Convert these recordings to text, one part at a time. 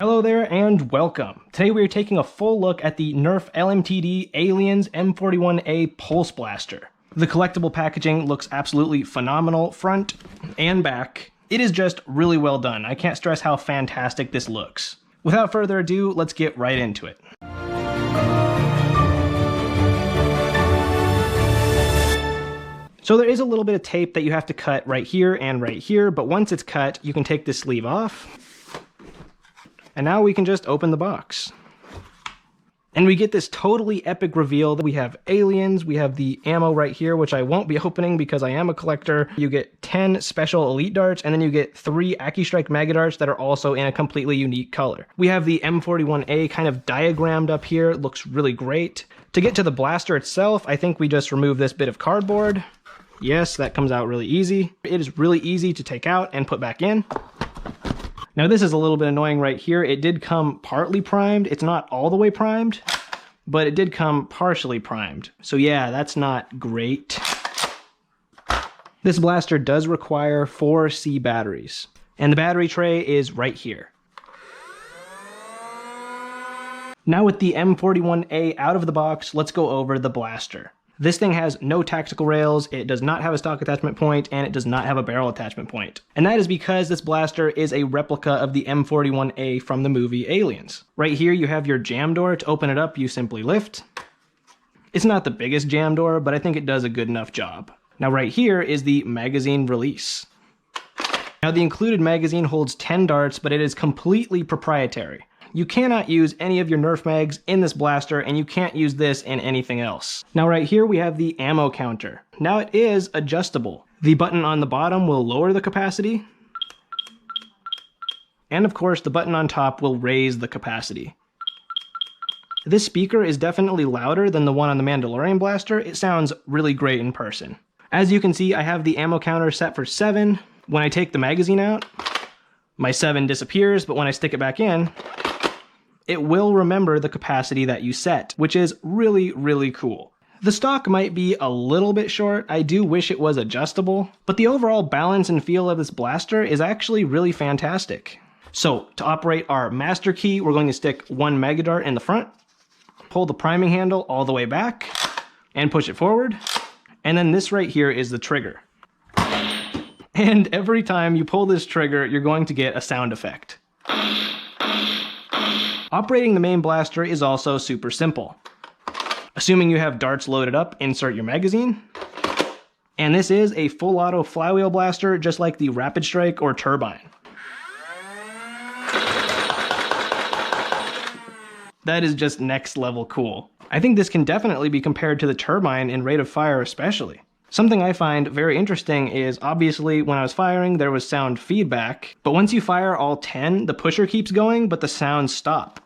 Hello there and welcome. Today we are taking a full look at the Nerf LMTD Aliens M41-A Pulse Blaster. The collectible packaging looks absolutely phenomenal, front and back. It is just really well done. I can't stress how fantastic this looks. Without further ado, let's get right into it. So there is a little bit of tape that you have to cut right here, but once it's cut, you can take this sleeve off. And now we can just open the box. And we get this totally epic reveal. We have aliens, we have the ammo right here, which I won't be opening because I am a collector. You get 10 special elite darts, and then you get 3 AccuStrike Mega Darts that are also in a completely unique color. We have the M41-A kind of diagrammed up here. It looks really great. To get to the blaster itself, I think we just remove this bit of cardboard. Yes, that comes out really easy. It is really easy to take out and put back in. Now this is a little bit annoying right here. It did come partly primed. It's not all the way primed, but it did come partially primed. So yeah, that's not great. This blaster does require 4 C batteries, and the battery tray is right here. Now with the M41-A out of the box, let's go over the blaster. This thing has no tactical rails, it does not have a stock attachment point, and it does not have a barrel attachment point. And that is because this blaster is a replica of the M41-A from the movie Aliens. Right here you have your jam door. To open it up, you simply lift. It's not the biggest jam door, but I think it does a good enough job. Now right here is the magazine release. Now the included magazine holds 10 darts, but it is completely proprietary. You cannot use any of your Nerf mags in this blaster, and you can't use this in anything else. Now right here we have the ammo counter. Now it is adjustable. The button on the bottom will lower the capacity, and of course the button on top will raise the capacity. This speaker is definitely louder than the one on the Mandalorian blaster. It sounds really great in person. As you can see, I have the ammo counter set for 7. When I take the magazine out, my 7 disappears, but when I stick it back in, it will remember the capacity that you set, which is really, really cool. The stock might be a little bit short. I do wish it was adjustable, but the overall balance and feel of this blaster is actually really fantastic. So to operate our master key, we're going to stick 1 Mega Dart in the front, pull the priming handle all the way back, and push it forward. And then this right here is the trigger. And every time you pull this trigger, you're going to get a sound effect. Operating the main blaster is also super simple. Assuming you have darts loaded up, insert your magazine. And this is a full auto flywheel blaster, just like the Rapid Strike or Turbine. That is just next level cool. I think this can definitely be compared to the Turbine in rate of fire especially. Something I find very interesting is, obviously, when I was firing, there was sound feedback, but once you fire all 10, the pusher keeps going, but the sounds stop.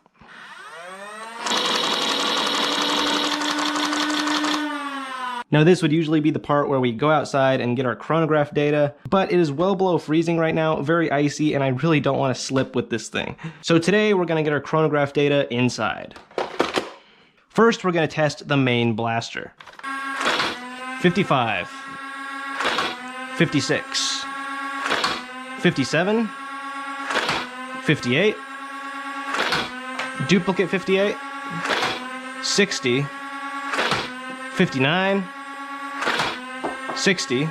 Now this would usually be the part where we go outside and get our chronograph data, but it is well below freezing right now, very icy, and I really don't want to slip with this thing. So today we're going to get our chronograph data inside. First, we're going to test the main blaster. 55, 56, 57, 58, duplicate 58, 60, 59, 60,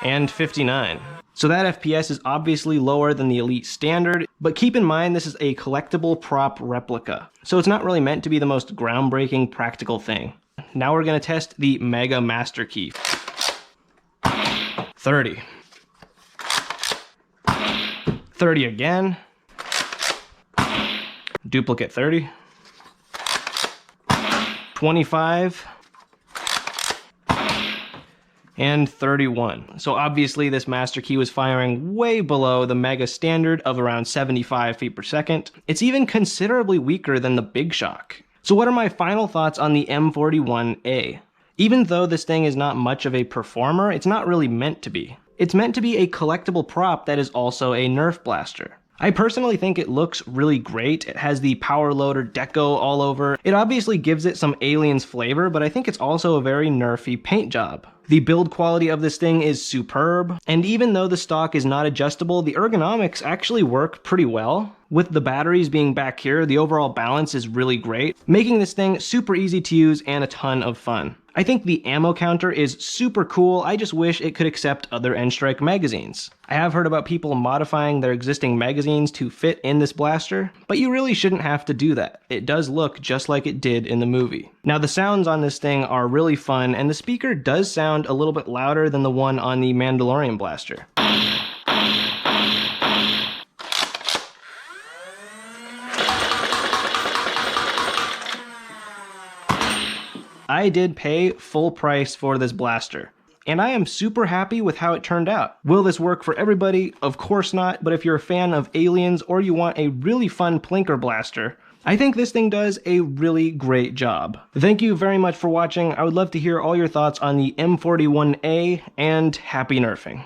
and 59. So that FPS is obviously lower than the Elite Standard, but keep in mind this is a collectible prop replica, so it's not really meant to be the most groundbreaking practical thing. Now we're going to test the Mega Master Key. 30. 30 again. Duplicate 30. 25. And 31. So obviously this Master Key was firing way below the Mega Standard of around 75 feet per second. It's even considerably weaker than the Big Shock. So what are my final thoughts on the M41-A? Even though this thing is not much of a performer, it's not really meant to be. It's meant to be a collectible prop that is also a Nerf blaster. I personally think it looks really great. It has the power loader deco all over. It obviously gives it some Aliens flavor, but I think it's also a very nerfy paint job. The build quality of this thing is superb, and even though the stock is not adjustable, the ergonomics actually work pretty well. With the batteries being back here, the overall balance is really great, making this thing super easy to use and a ton of fun. I think the ammo counter is super cool, I just wish it could accept other N-Strike magazines. I have heard about people modifying their existing magazines to fit in this blaster, but you really shouldn't have to do that. It does look just like it did in the movie. Now the sounds on this thing are really fun, and the speaker does sound a little bit louder than the one on the Mandalorian blaster. I did pay full price for this blaster, and I am super happy with how it turned out. Will this work for everybody? Of course not, but if you're a fan of aliens or you want a really fun plinker blaster, I think this thing does a really great job. Thank you very much for watching. I would love to hear all your thoughts on the M41-A, and happy nerfing.